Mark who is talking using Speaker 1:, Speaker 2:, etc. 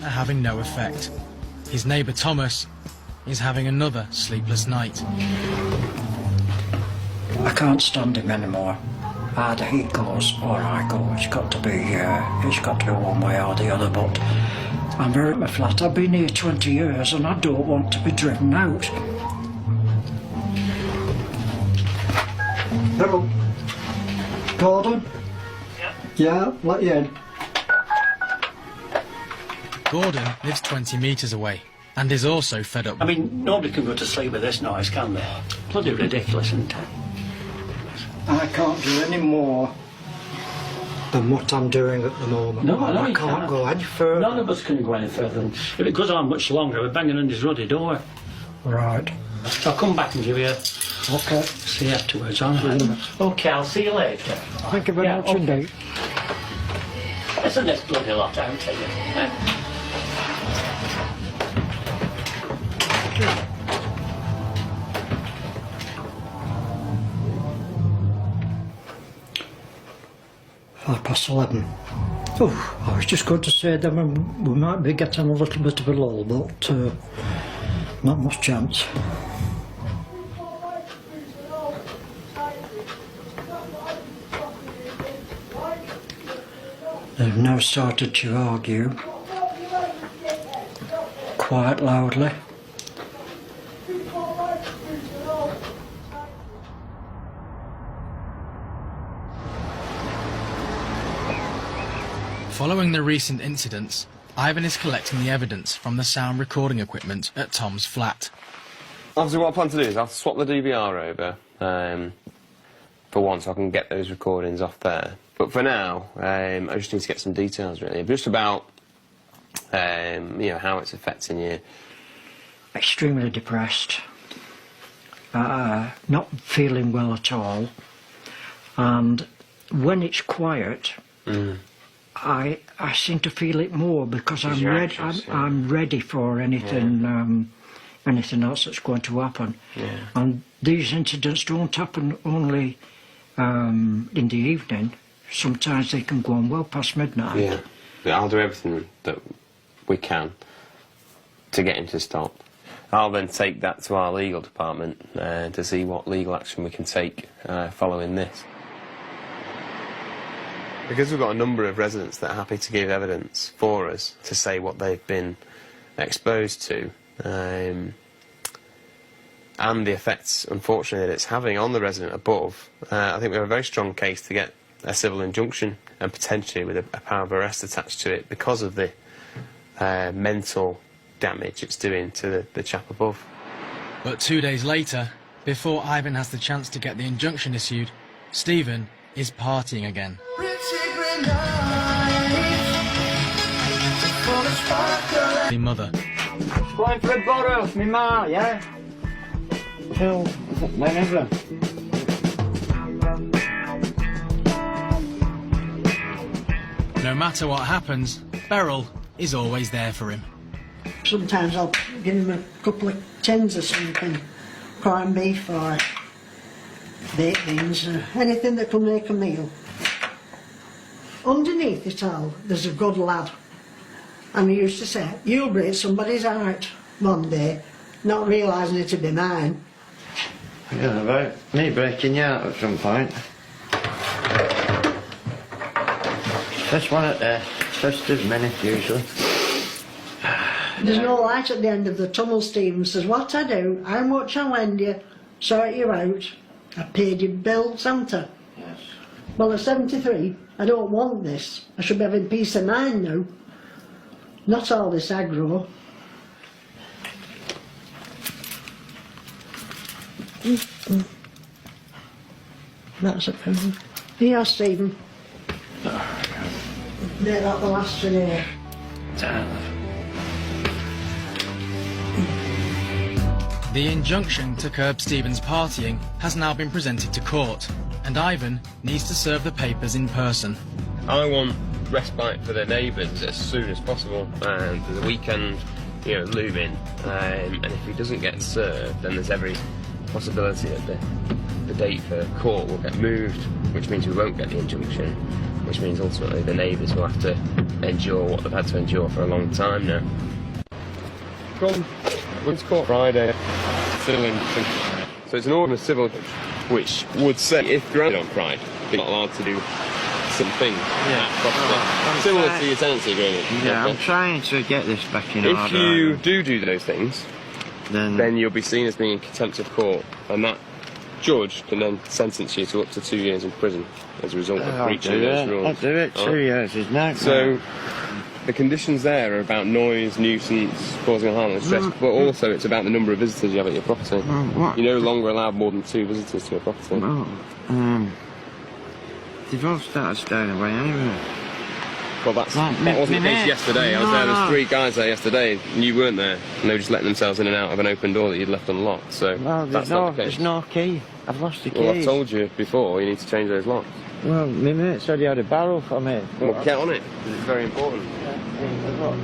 Speaker 1: are having no effect. His neighbour Thomas is having another sleepless night.
Speaker 2: I can't stand him anymore. Either he goes or I go. It's got to be one way or the other. But I'm here at my flat. I've been here 20 years and I don't want to be driven out. Hello. Gordon? Yeah, let you in.
Speaker 1: Gordon lives 20 metres away and is also fed up.
Speaker 3: I mean, nobody can go to sleep with this noise, can they? Bloody ridiculous, isn't it?
Speaker 2: I can't do any more than what I'm doing at the moment.
Speaker 3: No,
Speaker 2: I
Speaker 3: you
Speaker 2: can't go any further.
Speaker 3: None of us can go any further. And if it goes on much longer, we're banging on his ruddy door.
Speaker 2: Right.
Speaker 3: I'll come back and give you a...
Speaker 2: Okay.
Speaker 3: See you afterwards, all right? Okay, I'll see you later.
Speaker 2: Thank you very much indeed.
Speaker 3: Isn't this bloody lot out to you?
Speaker 2: Half past 11. Oh, I was just going to say that we might be getting a little bit of a lull, but not much chance. They've now started to argue quite loudly.
Speaker 1: Following the recent incidents, Ivan is collecting the evidence from the sound recording equipment at Tom's flat.
Speaker 4: Obviously what I plan to do is I'll swap the DVR over for once so I can get those recordings off there. But for now, I just need to get some details really, just about you know, how it's affecting you.
Speaker 2: Extremely depressed, not feeling well at all, and when it's quiet, I seem to feel it more because I'm ready for anything anything else that's going to happen.
Speaker 4: Yeah.
Speaker 2: And these incidents don't happen only in the evening. Sometimes they can go on well past midnight.
Speaker 4: Yeah. Yeah, I'll do everything that we can to get him to stop. I'll then take that to our legal department to see what legal action we can take following this. Because we've got a number of residents that are happy to give evidence for us to say what they've been exposed to, and the effects, unfortunately, that it's having on the resident above, I think we have a very strong case to get a civil injunction and potentially with a power of arrest attached to it because of the mental damage it's doing to the chap above.
Speaker 1: But 2 days later, before Ivan has the chance to get the injunction issued, Stephen is partying again. The mother.
Speaker 5: Going for a bottle, me ma, yeah? Till whenever.
Speaker 1: No matter what happens, Beryl is always there for him.
Speaker 6: Sometimes I'll give him a couple of tins or something, corned beef or baked beans, anything that will make a meal. Underneath it all, there's a good lad. And he used to say, you'll break somebody's heart one day, not realising it'd be mine.
Speaker 5: Yeah, about me breaking you out at some point. First one at the first of many, usually.
Speaker 6: There's no light at the end of the tunnel, Stephen says, what I do, how much I lend you, sort you out, I paid your bills, haven't I?
Speaker 5: Yes.
Speaker 6: Well, at 73, I don't want this. I should be having peace of mind now. Not all this aggro. That's a problem. Here, Stephen. They're not the last one here.
Speaker 1: The injunction to curb Stephen's partying has now been presented to court, and Ivan needs to serve the papers in person.
Speaker 4: I want respite for their neighbours as soon as possible, and there's a weekend, you know, looming, and if he doesn't get served, then there's every possibility that the date for court will get moved, which means we won't get the injunction, which means ultimately the neighbours will have to endure what they've had to endure for a long time now. Gone. It's caught Friday. Civil injunctions. So it's an order of civil which would say if granted on Pride, you're not allowed to do some things.
Speaker 5: Yeah.
Speaker 4: Similar to your tenancy agreement.
Speaker 5: Yeah,
Speaker 4: Okay?
Speaker 5: I'm trying to get this back in order.
Speaker 4: If you do those things, then you'll be seen as being in contempt of court, and that judge can then sentence you to up to 2 years in prison as a result of breaching those rules.
Speaker 5: I'll do it. 2 years is no.
Speaker 4: So the conditions there are about noise, nuisance, causing harm and stress, but also it's about the number of visitors you have at your property.
Speaker 5: what?
Speaker 4: You're no longer allowed more than 2 visitors to a property.
Speaker 5: They've all started staying away anyway.
Speaker 4: Well, that wasn't the case
Speaker 5: mate.
Speaker 4: yesterday. I was there. There's 3 guys there yesterday, and you weren't there. And they were just letting themselves in and out of an open door that you'd left unlocked. So
Speaker 5: Well,
Speaker 4: that's not the case.
Speaker 5: there's no key. I've lost the key.
Speaker 4: Well, I've told you before. You need to change those locks.
Speaker 5: Well, my mate said he had a barrel for me.
Speaker 4: Well, get on it. 'Cause it's very important.
Speaker 5: Look,